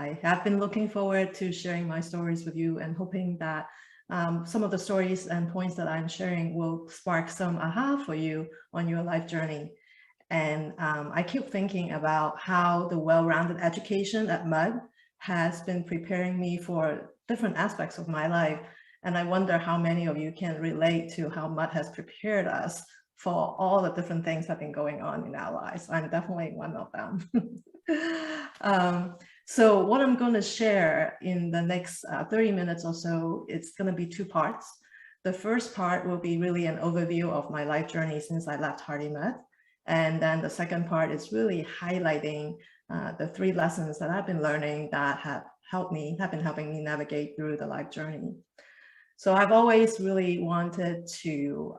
I have been looking forward to sharing my stories with you and hoping that some of the stories and points that I'm sharing will spark some aha for you on your life journey. And I keep thinking about how the well-rounded education at Mudd has been preparing me for different aspects of my life. And I wonder how many of you can relate to how Mudd has prepared us for all the different things that have been going on in our lives. I'm definitely one of them. So what I'm going to share in the next 30 minutes or so, it's going to be two parts. The first part will be really an overview of my life journey since I left Harvey Mudd. And then the second part is really highlighting the 3 lessons that I've been learning that have been helping me navigate through the life journey. So I've always really wanted to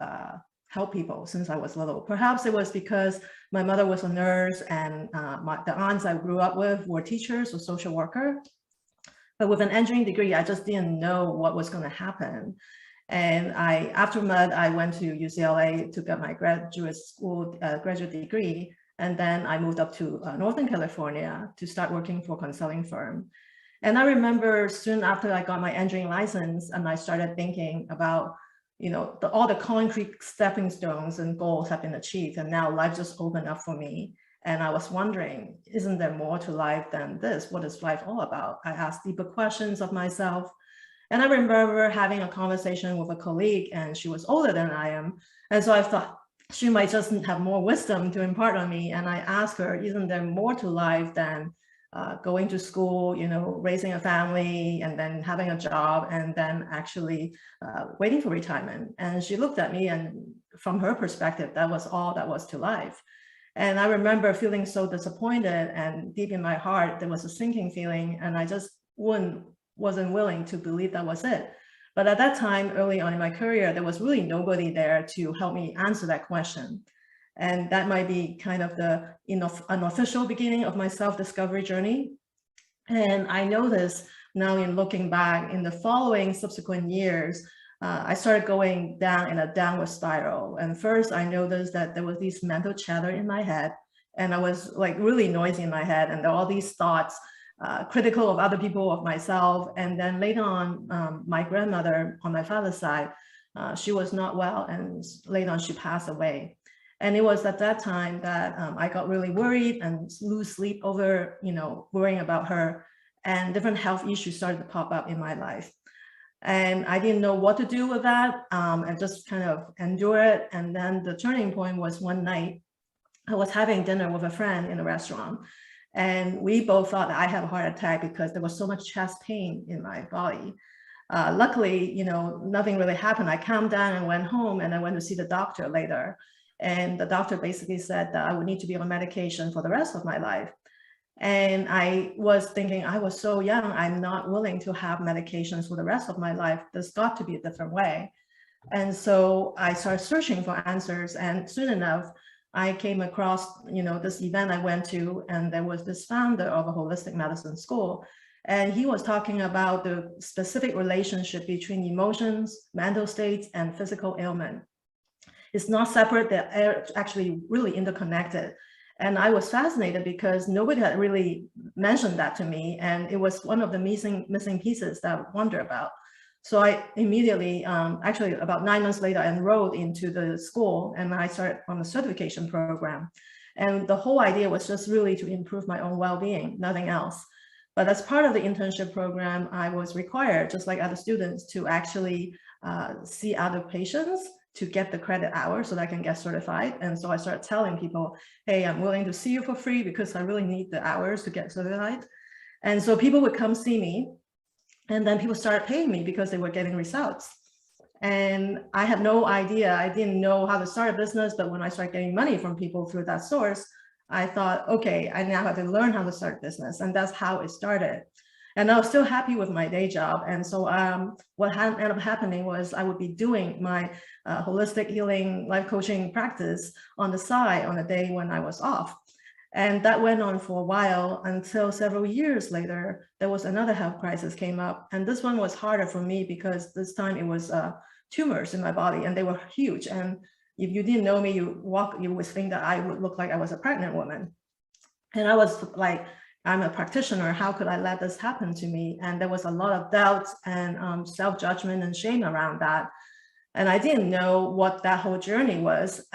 help people since I was little. Perhaps it was because my mother was a nurse and the aunts I grew up with were teachers or social worker. But with an engineering degree, I just didn't know what was going to happen. And after Mudd, I went to UCLA to get my graduate degree. And then I moved up to Northern California to start working for a consulting firm. And I remember soon after I got my engineering license and I started thinking about, all the concrete stepping stones and goals have been achieved. And now life just opened up for me. And I was wondering, isn't there more to life than this? What is life all about? I asked deeper questions of myself. And I remember having a conversation with a colleague, and she was older than I am. And so I thought she might just have more wisdom to impart on me. And I asked her, isn't there more to life than going to school, raising a family, and then having a job, and then actually waiting for retirement? And she looked at me, and from her perspective, that was all that was to life. And I remember feeling so disappointed, and deep in my heart, there was a sinking feeling, and I just wasn't willing to believe that was it. But at that time, early on in my career, there was really nobody there to help me answer that question. And that might be kind of the unofficial beginning of my self-discovery journey. And I noticed now in looking back in the following subsequent years, I started going down in a downward spiral. And first I noticed that there was this mental chatter in my head, and I was like really noisy in my head, and there were all these thoughts critical of other people, of myself. And then later on, my grandmother on my father's side, she was not well, and later on she passed away. And it was at that time that I got really worried and lose sleep over, worrying about her, and different health issues started to pop up in my life. And I didn't know what to do with that, and just kind of endure it. And then the turning point was one night, I was having dinner with a friend in a restaurant, and we both thought that I had a heart attack because there was so much chest pain in my body. Luckily, nothing really happened. I calmed down and went home, and I went to see the doctor later. And the doctor basically said that I would need to be on medication for the rest of my life. And I was thinking, I was so young, I'm not willing to have medications for the rest of my life. There's got to be a different way. And so I started searching for answers, and soon enough, I came across, this event I went to, and there was this founder of a holistic medicine school. And he was talking about the specific relationship between emotions, mental states, and physical ailment. It's not separate, they're actually really interconnected. And I was fascinated because nobody had really mentioned that to me. And it was one of the missing pieces that I wonder about. So I immediately, actually about 9 months later, I enrolled into the school, and I started on the certification program. And the whole idea was just really to improve my own well-being, nothing else. But as part of the internship program, I was required, just like other students, to actually see other patients to get the credit hours so that I can get certified. And so I started telling people, hey, I'm willing to see you for free because I really need the hours to get certified. And so people would come see me, and then people started paying me because they were getting results. And I had no idea, I didn't know how to start a business, but when I started getting money from people through that source, I thought, okay, I now have to learn how to start a business. And that's how it started. And I was still happy with my day job. And so what ended up happening was I would be doing my holistic healing life coaching practice on the side on a day when I was off. And that went on for a while until several years later, there was another health crisis came up. And this one was harder for me because this time it was tumors in my body, and they were huge. And if you didn't know me, you would think that I would look like I was a pregnant woman. And I was like, I'm a practitioner. How could I let this happen to me? And there was a lot of doubt and self-judgment and shame around that. And I didn't know what that whole journey was.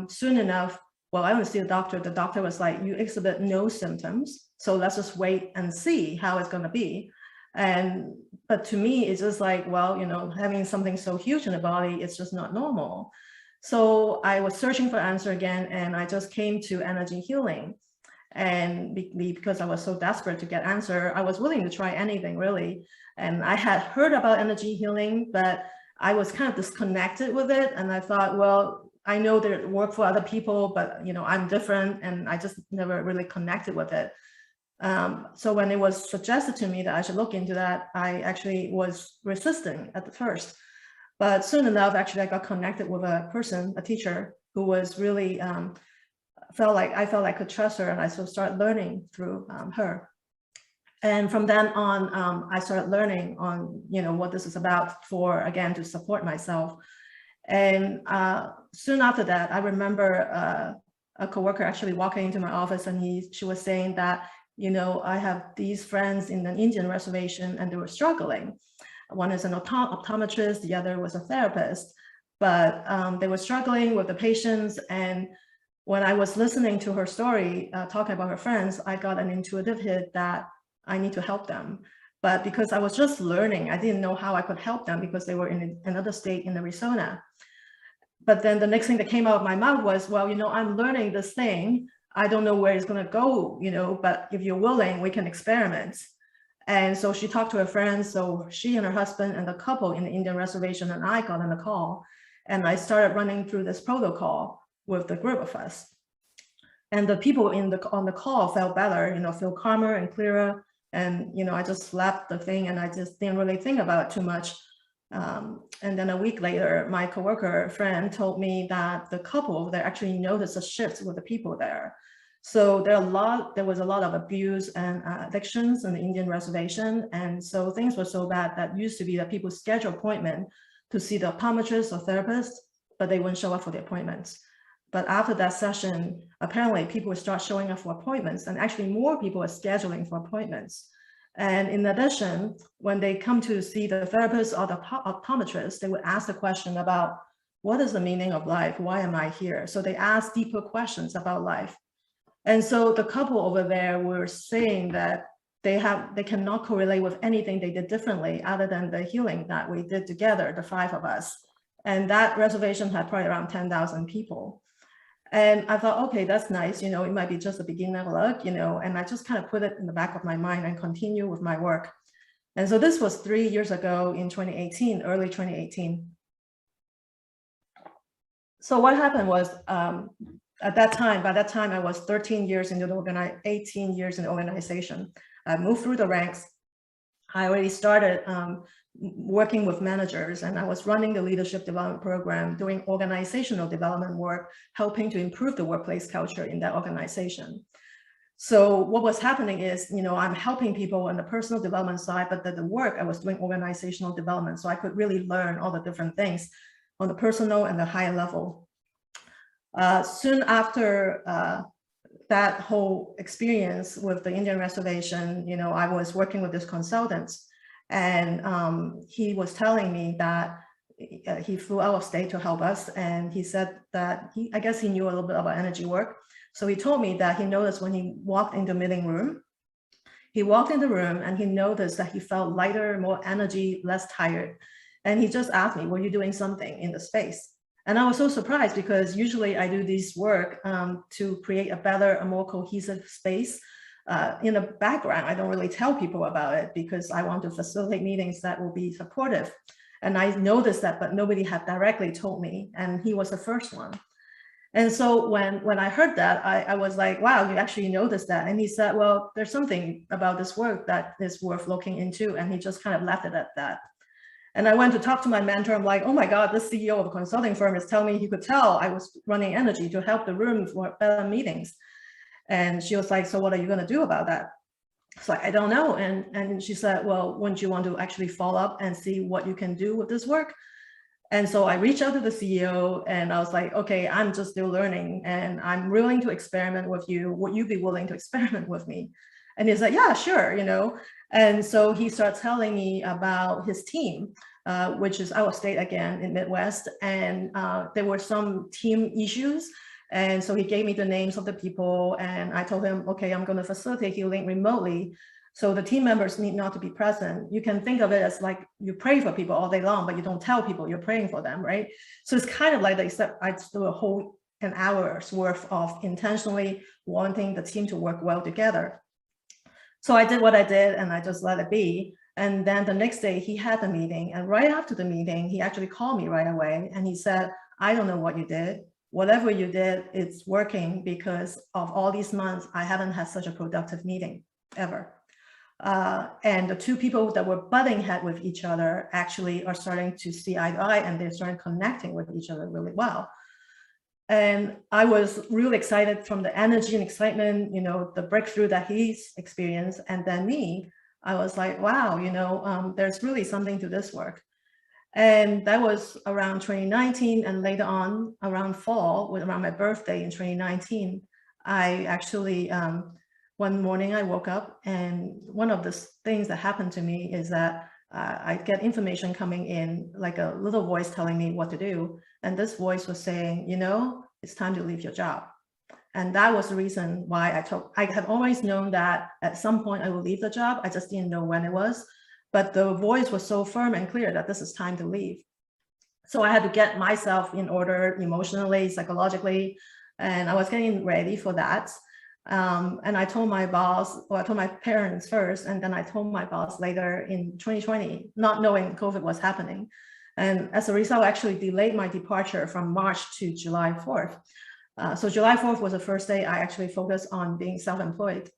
Soon enough, well, I went to see the doctor. The doctor was like, you exhibit no symptoms, so let's just wait and see how it's going to be. But to me, it's just like, well, you know, having something so huge in the body, it's just not normal. So I was searching for answer again, and I just came to energy healing. And because I was so desperate to get answer, I was willing to try anything really. And I had heard about energy healing, but I was kind of disconnected with it. And I thought, well, I know that it worked for other people, but you know, I'm different, and I just never really connected with it. So when it was suggested to me that I should look into that, I actually was resisting at the first. But soon enough, actually, I got connected with a person, a teacher, who was really I felt like I could trust her, and I started learning through her. And from then on, I started learning on, you know, what this is about for, again, to support myself. And soon after that, I remember a coworker actually walking into my office, and she was saying that, you know, I have these friends in an Indian reservation, and they were struggling. One is an optometrist, the other was a therapist, but they were struggling with the patients. And when I was listening to her story, talking about her friends, I got an intuitive hit that I need to help them. But because I was just learning, I didn't know how I could help them because they were in another state in Arizona. But then the next thing that came out of my mouth was, well, you know, I'm learning this thing. I don't know where it's going to go, you know, but if you're willing, we can experiment. And so she talked to her friends. So she and her husband and the couple in the Indian reservation and I got on a call. And I started running through this protocol with the group of us. And the people on the call felt better, you know, feel calmer and clearer. And, you know, I just slapped the thing, and I just didn't really think about it too much. And then a week later, my coworker friend told me that the couple, they actually noticed a shift with the people there. So there was a lot of abuse and addictions in the Indian reservation. And so things were so bad that used to be that people schedule appointment to see the optometrist or therapist, but they wouldn't show up for the appointments. But after that session, apparently people would start showing up for appointments, and actually more people are scheduling for appointments. And in addition, when they come to see the therapist or the optometrist, they would ask the question about, what is the meaning of life? Why am I here? So they ask deeper questions about life. And so the couple over there were saying that they cannot correlate with anything they did differently other than the healing that we did together, the 5 of us. And that reservation had probably around 10,000 people. And I thought, okay, that's nice. You know, it might be just a beginning of luck, you know, and I just kind of put it in the back of my mind and continue with my work. And so this was 3 years ago in 2018, early 2018. So what happened was, by that time, I was 13 years into the 18 years in the organization. I moved through the ranks. I already started working with managers, and I was running the leadership development program, doing organizational development work, helping to improve the workplace culture in that organization. So what was happening is, you know, I'm helping people on the personal development side, but the work I was doing organizational development, so I could really learn all the different things on the personal and the higher level. Soon after that whole experience with the Indian reservation, you know, I was working with this consultant, and he was telling me that he flew out of state to help us. And he said that I guess he knew a little bit about energy work. So he told me that he noticed when he walked into the meeting room, he walked in the room and he noticed that he felt lighter, more energy, less tired. And he just asked me, were you doing something in the space? And I was so surprised, because usually I do this work to create a better, a more cohesive space. In the background, I don't really tell people about it because I want to facilitate meetings that will be supportive. And I noticed that, but nobody had directly told me, and he was the first one. And so when I heard that, I was like, wow, you actually noticed that. And he said, well, there's something about this work that is worth looking into. And he just kind of left it at that. And I went to talk to my mentor. I'm like, oh my God, the CEO of a consulting firm is telling me he could tell I was running energy to help the room for better meetings. And she was like, so what are you going to do about that? So I don't know. And she said, well, wouldn't you want to actually follow up and see what you can do with this work? And so I reached out to the CEO, and I was like, okay, I'm just still learning, and I'm willing to experiment with you. Would you be willing to experiment with me? And he's like, yeah, sure, And so he started telling me about his team, which is our state again in Midwest. And there were some team issues. And so he gave me the names of the people, and I told him, okay, I'm going to facilitate healing remotely. So the team members need not to be present. You can think of it as like you pray for people all day long, but you don't tell people you're praying for them, right? So it's kind of like that, except I do a whole an hour's worth of intentionally wanting the team to work well together. So I did what I did, and I just let it be. And then the next day he had the meeting, and right after the meeting, he actually called me right away, and he said, I don't know what you did. Whatever you did, it's working, because of all these months, I haven't had such a productive meeting ever. And the two people that were butting head with each other actually are starting to see eye to eye, and they're starting connecting with each other really well. And I was really excited from the energy and excitement, the breakthrough that he's experienced. And then me, I was like, wow, there's really something to this work. And that was around 2019. And later on, around fall, around my birthday in 2019, I actually, one morning I woke up, and one of the things that happened to me is that I get information coming in, like a little voice telling me what to do. And this voice was saying, it's time to leave your job. And that was the reason why I had always known that at some point I will leave the job. I just didn't know when it was. But the voice was so firm and clear that this is time to leave. So I had to get myself in order emotionally, psychologically, and I was getting ready for that. And I told my boss, I told my parents first, and then I told my boss later in 2020, not knowing COVID was happening. And as a result, I actually delayed my departure from March to July 4th. So July 4th was the first day I actually focused on being self-employed.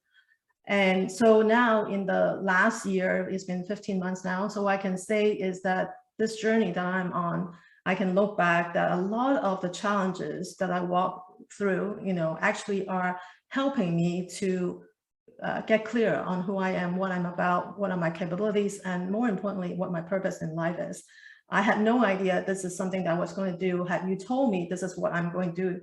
And so now in the last year, it's been 15 months now. So what I can say is that this journey that I'm on, I can look back that a lot of the challenges that I walked through, actually are helping me to get clear on who I am, what I'm about, what are my capabilities, and more importantly, what my purpose in life is. I had no idea this is something that I was going to do. Had you told me this is what I'm going to do,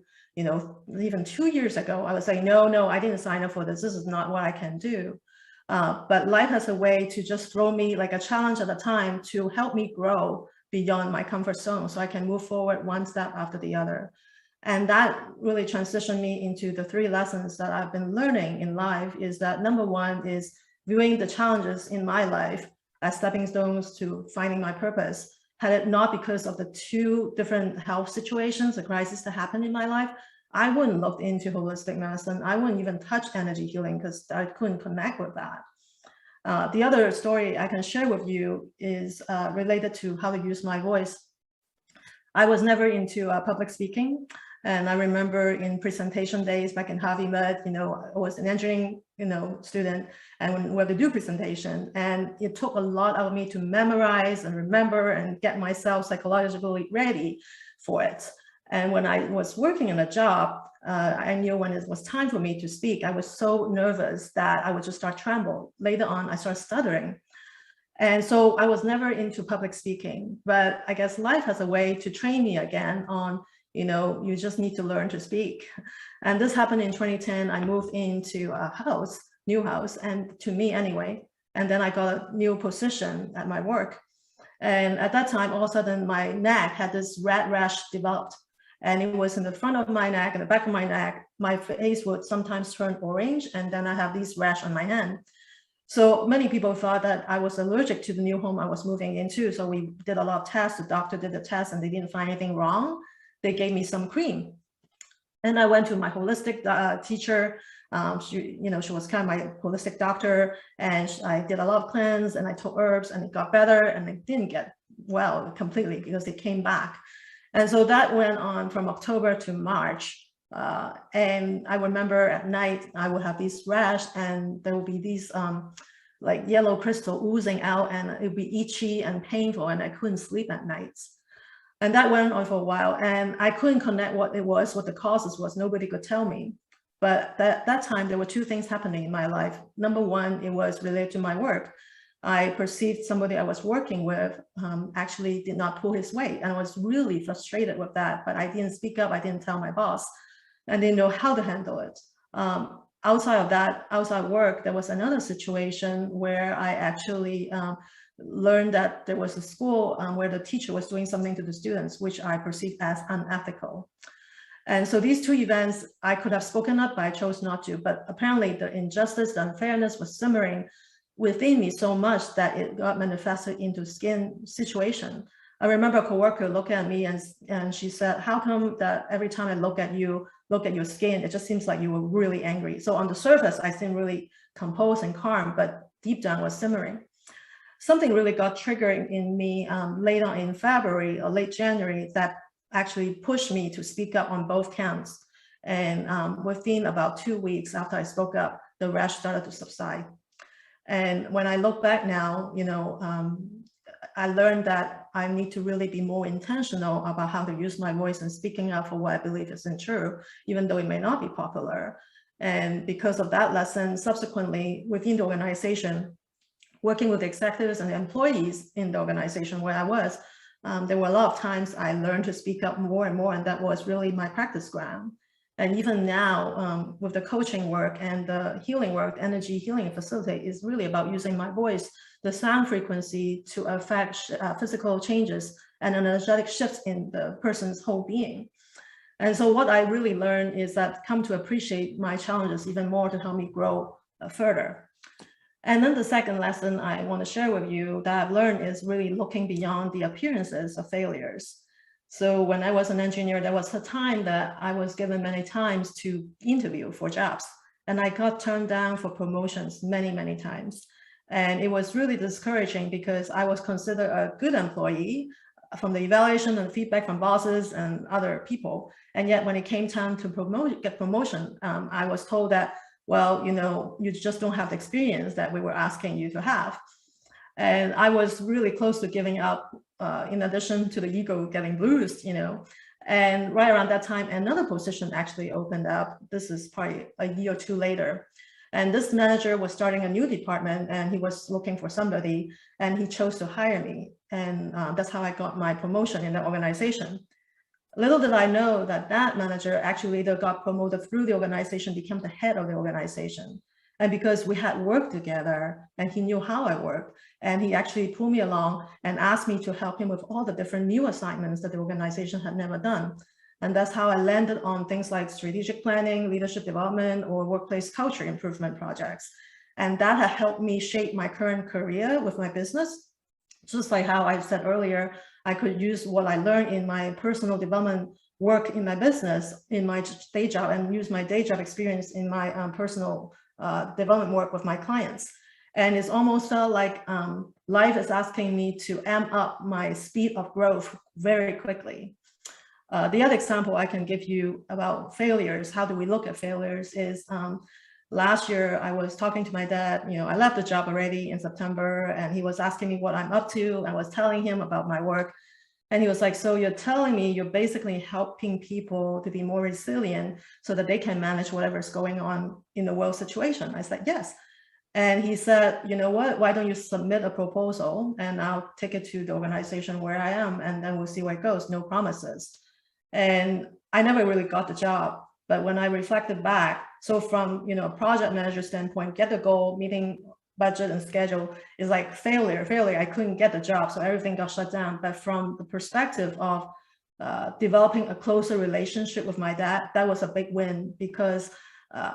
even 2 years ago, I would say, no, I didn't sign up for this. This is not what I can do. But life has a way to just throw me like a challenge at a time to help me grow beyond my comfort zone so I can move forward one step after the other. And that really transitioned me into the 3 lessons that I've been learning in life. Is that number one is viewing the challenges in my life as stepping stones to finding my purpose. Had it not because of the 2 different health situations, the crisis that happened in my life, I wouldn't look into holistic medicine. I wouldn't even touch energy healing because I couldn't connect with that. The other story I can share with you is related to how to use my voice. I was never into public speaking. And I remember in presentation days back in Harvey Mudd, I was an engineering, student, and we had to do presentation. And it took a lot out of me to memorize and remember and get myself psychologically ready for it. And when I was working in a job, I knew when it was time for me to speak, I was so nervous that I would just start tremble. Later on, I started stuttering. And so I was never into public speaking, but I guess life has a way to train me again on, you just need to learn to speak. And this happened in 2010. I moved into a new house, and to me anyway. And then I got a new position at my work. And at that time, all of a sudden, my neck had this red rash developed. And it was in the front of my neck and the back of my neck. My face would sometimes turn orange, and then I have these rash on my hand. So many people thought that I was allergic to the new home I was moving into. So we did a lot of tests. The doctor did the test, and they didn't find anything wrong. They gave me some cream. And I went to my holistic teacher. She was kind of my holistic doctor, and I did a lot of cleanse, and I took herbs, and it got better, and it didn't get well completely because they came back. And so that went on from October to March. And I remember at night, I would have these rash, and there would be these like yellow crystal oozing out, and it would be itchy and painful, and I couldn't sleep at nights. And that went on for a while, and I couldn't connect what it was, what the causes was. Nobody could tell me. But that time, there were 2 things happening in my life. Number one, it was related to my work. I perceived somebody I was working with actually did not pull his weight. And I was really frustrated with that, but I didn't speak up. I didn't tell my boss. I didn't know how to handle it. outside work, there was another situation where I actually learned that there was a school where the teacher was doing something to the students, which I perceived as unethical. And so these two events, I could have spoken up, but I chose not to. But apparently the injustice, the unfairness was simmering within me so much that it got manifested into skin situation. I remember a coworker looked at me and she said, how come that every time I look at your skin, it just seems like you were really angry. So on the surface, I seem really composed and calm, but deep down was simmering. Something really got triggered in me late on in February or late January that actually pushed me to speak up on both counts. And within about 2 weeks after I spoke up, the rash started to subside. And when I look back now, I learned that I need to really be more intentional about how to use my voice and speaking up for what I believe isn't true, even though it may not be popular. And because of that lesson, subsequently within the organization, working with executives and employees in the organization where I was, there were a lot of times I learned to speak up more and more, and that was really my practice ground. And even now, with the coaching work and the healing work, energy healing facilitate is really about using my voice, the sound frequency, to affect physical changes and energetic shifts in the person's whole being. And so what I really learned is that come to appreciate my challenges even more to help me grow further. And then the second lesson I want to share with you that I've learned is really looking beyond the appearances of failures. So when I was an engineer, there was a time that I was given many times to interview for jobs, and I got turned down for promotions many, many times. And it was really discouraging because I was considered a good employee from the evaluation and feedback from bosses and other people. And yet when it came time to get promotion, I was told that, well, you just don't have the experience that we were asking you to have. And I was really close to giving up, in addition to the ego getting bruised, And right around that time, another position actually opened up. This is probably a year or two later. And this manager was starting a new department and he was looking for somebody and he chose to hire me. And that's how I got my promotion in the organization. Little did I know that that manager actually later got promoted through the organization, became the head of the organization. And because we had worked together and he knew how I worked, and he actually pulled me along and asked me to help him with all the different new assignments that the organization had never done. And that's how I landed on things like strategic planning, leadership development, or workplace culture improvement projects. And that had helped me shape my current career with my business. Just like how I said earlier, I could use what I learned in my personal development work in my business, in my day job, and use my day job experience in my personal development work with my clients. And it's almost felt like life is asking me to amp up my speed of growth very quickly. The other example I can give you about failures, how do we look at failures, is last year I was talking to my dad. I left the job already in September, and he was asking me what I'm up to. I was telling him about my work, and he was like, so you're telling me you're basically helping people to be more resilient so that they can manage whatever's going on in the world situation? I said, yes. And he said, you know what, why don't you submit a proposal and I'll take it to the organization where I am, and then we'll see where it goes, no promises. And I never really got the job. But when I reflected back, so from a project manager standpoint, get the goal, meeting budget and schedule is like failure. I couldn't get the job, so everything got shut down. But from the perspective of developing a closer relationship with my dad, that was a big win, because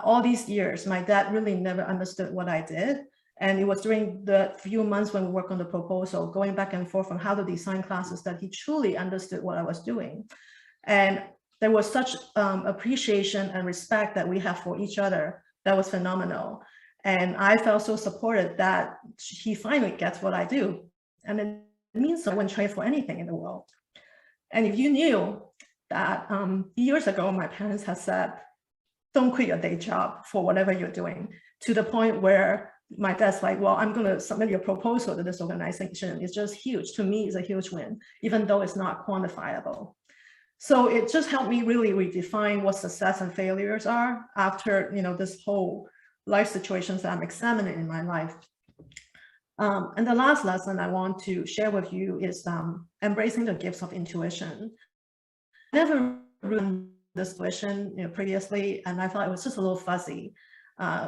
all these years, my dad really never understood what I did. And it was during the few months when we worked on the proposal, going back and forth on how to design classes, that he truly understood what I was doing. And there was such appreciation and respect that we have for each other. That was phenomenal. And I felt so supported that he finally gets what I do. And it means no one trade for anything in the world. And if you knew that years ago, my parents had said, don't quit your day job for whatever you're doing, to the point where my dad's like, well, I'm going to submit your proposal to this organization. It's just huge. To me, it's a huge win, even though it's not quantifiable. So it just helped me really redefine what success and failures are after, this whole life situations that I'm examining in my life. And the last lesson I want to share with you is embracing the gifts of intuition. I never really this intuition previously, and I thought it was just a little fuzzy.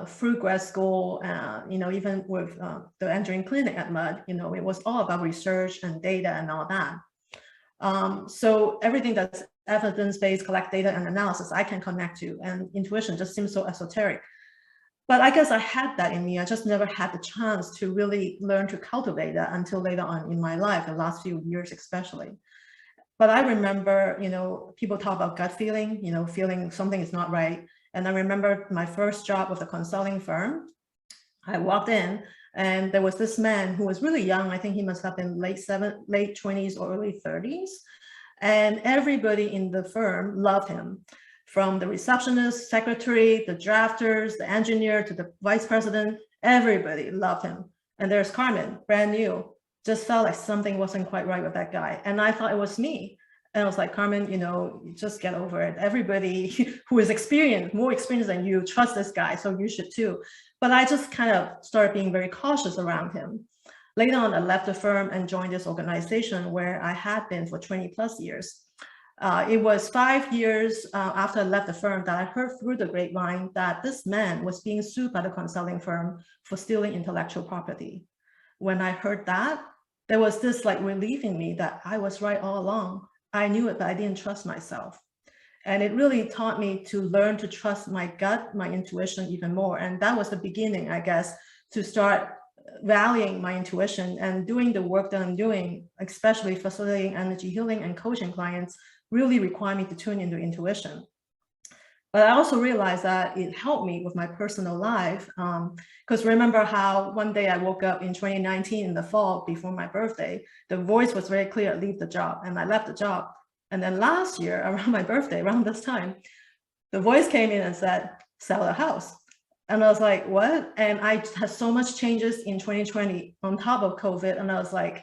through grad school, even with the engineering clinic at Mudd, it was all about research and data and all that. So everything that's evidence-based, collect data and analysis, I can connect to, and intuition just seems so esoteric. But I guess I had that in me. I just never had the chance to really learn to cultivate that until later on in my life, the last few years especially. But I remember, people talk about gut feeling, feeling something is not right. And I remember my first job with a consulting firm. I walked in and there was this man who was really young. I think he must have been late 20s or early 30s. And everybody in the firm loved him, from the receptionist, secretary, the drafters, the engineer, to the vice president. Everybody loved him. And there's Carmen, brand new. Just felt like something wasn't quite right with that guy. And I thought it was me. And I was like, Carmen, just get over it. Everybody who is more experienced than you, trust this guy, so you should too. But I just kind of started being very cautious around him. Later on, I left the firm and joined this organization where I had been for 20 plus years. It was 5 years after I left the firm that I heard through the grapevine that this man was being sued by the consulting firm for stealing intellectual property. When I heard that, there was this relief in me that I was right all along. I knew it, but I didn't trust myself. And it really taught me to learn to trust my gut, my intuition even more. And that was the beginning, I guess, to start valuing my intuition and doing the work that I'm doing, especially facilitating energy healing and coaching clients, really require me to tune into intuition. But I also realized that it helped me with my personal life. Because remember how one day I woke up in 2019 in the fall before my birthday, the voice was very clear, leave the job, and I left the job. And then last year around my birthday, around this time, the voice came in and said, sell the house. And I was like, what? And I had so much changes in 2020 on top of COVID. And I was like,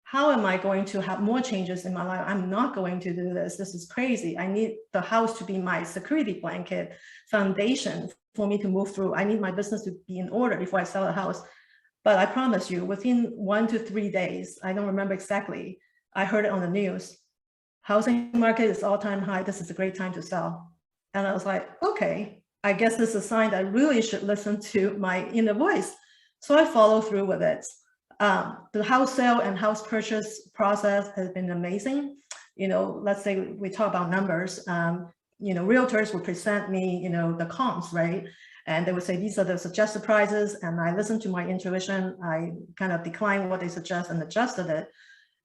how am I going to have more changes in my life? I'm not going to do this. This is crazy. I need the house to be my security blanket, foundation for me to move through. I need my business to be in order before I sell a house. But I promise you, within 1 to 3 days, I don't remember exactly, I heard it on the news. Housing market is all-time high. This is a great time to sell. And I was like, okay, I guess this is a sign that I really should listen to my inner voice. So I follow through with it. The house sale and house purchase process has been amazing. Let's say we talk about numbers. Realtors would present me, the comps, right? And they would say, these are the suggested prices. And I listened to my intuition. I kind of declined what they suggest and adjusted it.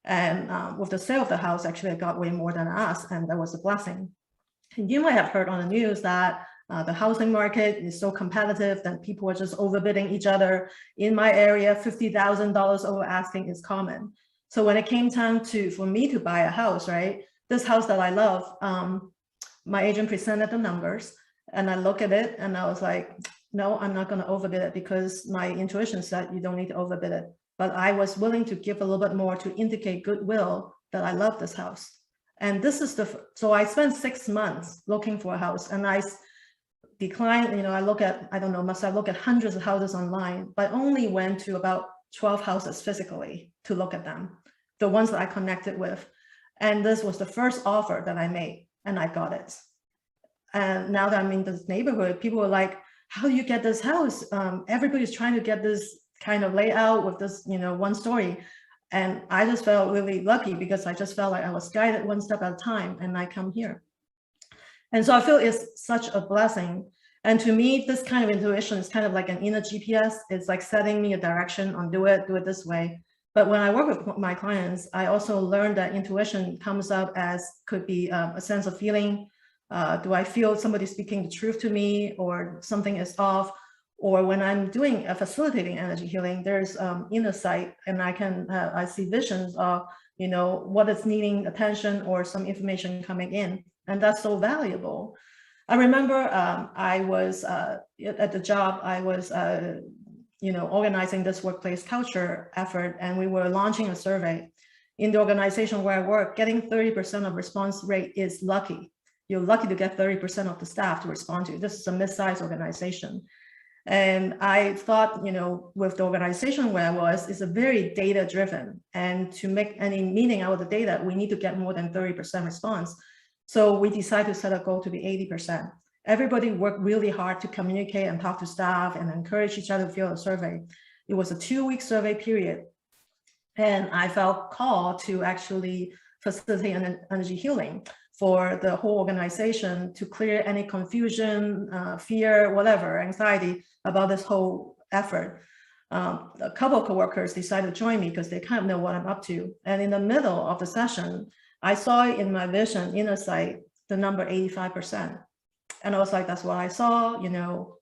And with the sale of the house, actually, I got way more than I asked, and that was a blessing. And you might have heard on the news that the housing market is so competitive that people are just overbidding each other. In my area, $50,000 over asking is common. So when it came time for me to buy a house, right, this house that I love, my agent presented the numbers, and I look at it, and I was like, no, I'm not going to overbid it, because my intuition said you don't need to overbid it. But I was willing to give a little bit more to indicate goodwill that I love this house. And this is so I spent 6 months looking for a house, and I declined, I look at, I don't know, I look at hundreds of houses online, but only went to about 12 houses physically to look at them, the ones that I connected with. And this was the first offer that I made, and I got it. And now that I'm in this neighborhood, people were like, how do you get this house? Everybody's trying to get this kind of layout with this, one story. And I just felt really lucky, because I just felt like I was guided one step at a time, and I come here. And so I feel it's such a blessing. And to me, this kind of intuition is kind of like an inner GPS. It's like setting me a direction on do it this way. But when I work with my clients, I also learned that intuition comes up as could be a sense of feeling. Do I feel somebody speaking the truth to me, or something is off? Or when I'm doing a facilitating energy healing, there's inner sight, and I see visions of, what is needing attention or some information coming in. And that's so valuable. I remember I was at the job, I was, organizing this workplace culture effort, and we were launching a survey. In the organization where I work, getting 30% of response rate is lucky. You're lucky to get 30% of the staff to respond to you. This is a mid-sized organization. And I thought, with the organization where I was, it's a very data-driven. And to make any meaning out of the data, we need to get more than 30% response. So we decided to set a goal to be 80%. Everybody worked really hard to communicate and talk to staff and encourage each other to fill a survey. It was a 2-week survey period. And I felt called to actually facilitate an energy healing for the whole organization to clear any confusion, fear, whatever, anxiety about this whole effort. A couple of coworkers decided to join me because they kind of know what I'm up to. And in the middle of the session, I saw in my vision, inner sight, the number 85%. And I was like, that's what I saw. You know,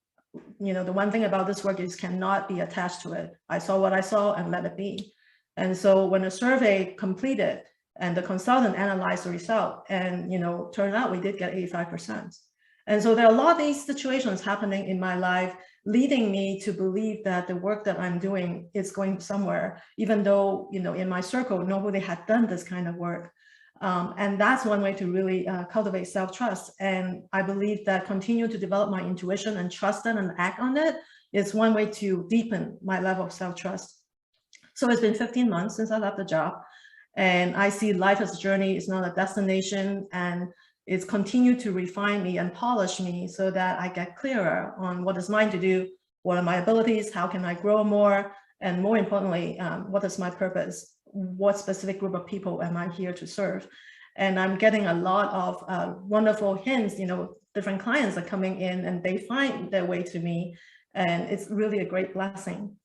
the one thing about this work is cannot be attached to it. I saw what I saw and let it be. And so when the survey completed and the consultant analyzed the result, and turned out we did get 85%. And so there are a lot of these situations happening in my life, leading me to believe that the work that I'm doing is going somewhere, even though, in my circle, nobody had done this kind of work. And that's one way to really cultivate self-trust. And I believe that continue to develop my intuition and trust it and act on it is one way to deepen my level of self-trust. So it's been 15 months since I left the job. And I see life as a journey. It's not a destination. And it's continued to refine me and polish me so that I get clearer on what is mine to do, what are my abilities, how can I grow more, and more importantly, what is my purpose? What specific group of people am I here to serve? And I'm getting a lot of wonderful hints, different clients are coming in and they find their way to me. And it's really a great blessing.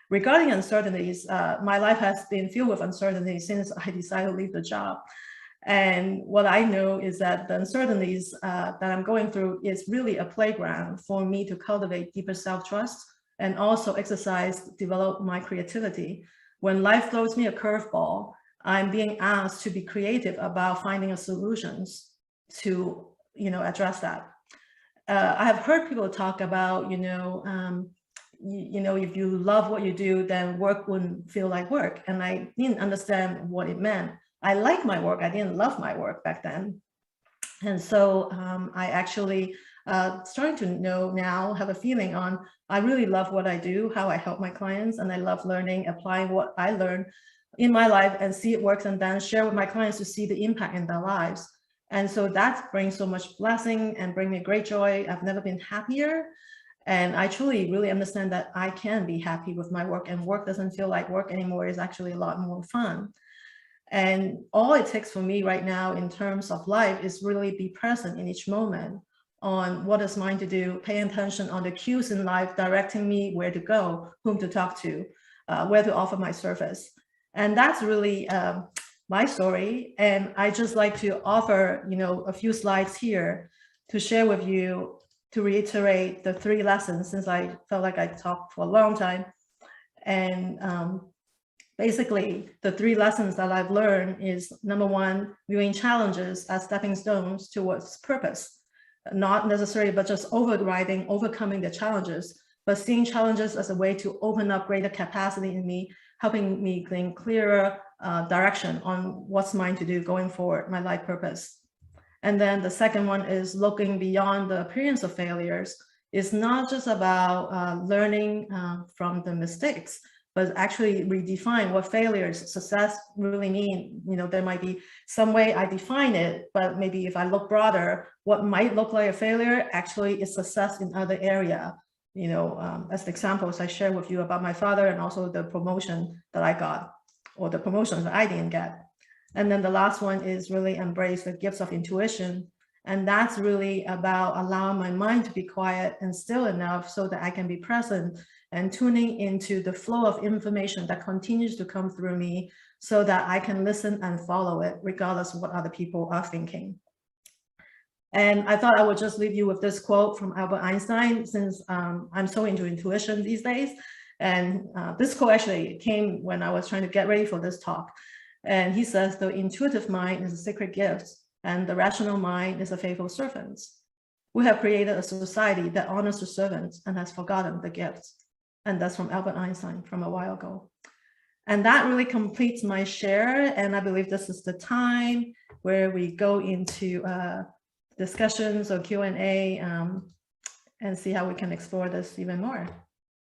Regarding uncertainties, my life has been filled with uncertainties since I decided to leave the job. And what I know is that the uncertainties that I'm going through is really a playground for me to cultivate deeper self-trust and also develop my creativity. When life throws me a curveball, I'm being asked to be creative about finding solutions to, address that. I have heard people talk about, if you love what you do, then work wouldn't feel like work. And I didn't understand what it meant. I like my work. I didn't love my work back then. And so I actually starting to know now, have a feeling on, I really love what I do, how I help my clients, and I love learning, applying what I learned in my life and see it works and then share with my clients to see the impact in their lives. And so that brings so much blessing and bring me great joy. I've never been happier. And I truly really understand that I can be happy with my work, and work doesn't feel like work anymore. It's actually a lot more fun. And all it takes for me right now in terms of life is really be present in each moment on what is mine to do, pay attention on the cues in life, directing me where to go, whom to talk to, where to offer my service. And that's really my story. And I just like to offer, a few slides here to share with you, to reiterate the 3 lessons, since I felt like I talked for a long time. And basically, the 3 lessons that I've learned is, number 1, viewing challenges as stepping stones towards purpose. Not necessarily, but just overcoming the challenges, but seeing challenges as a way to open up greater capacity in me, helping me gain clearer direction on what's mine to do going forward, my life purpose. And then the second one is looking beyond the appearance of failures. It's not just about learning from the mistakes, but actually redefine what failures, success really mean. There might be some way I define it, but maybe if I look broader, what might look like a failure actually is success in other area. As examples I share with you about my father and also the promotion that I got, or the promotions that I didn't get. And then the last one is really embrace the gifts of intuition. And that's really about allowing my mind to be quiet and still enough so that I can be present and tuning into the flow of information that continues to come through me so that I can listen and follow it regardless of what other people are thinking. And I thought I would just leave you with this quote from Albert Einstein, since I'm so into intuition these days. And this quote actually came when I was trying to get ready for this talk. And he says, the intuitive mind is a sacred gift, and the rational mind is a faithful servant. We have created a society that honors the servants and has forgotten the gifts. And that's from Albert Einstein from a while ago. And that really completes my share. And I believe this is the time where we go into discussions or Q&A and see how we can explore this even more.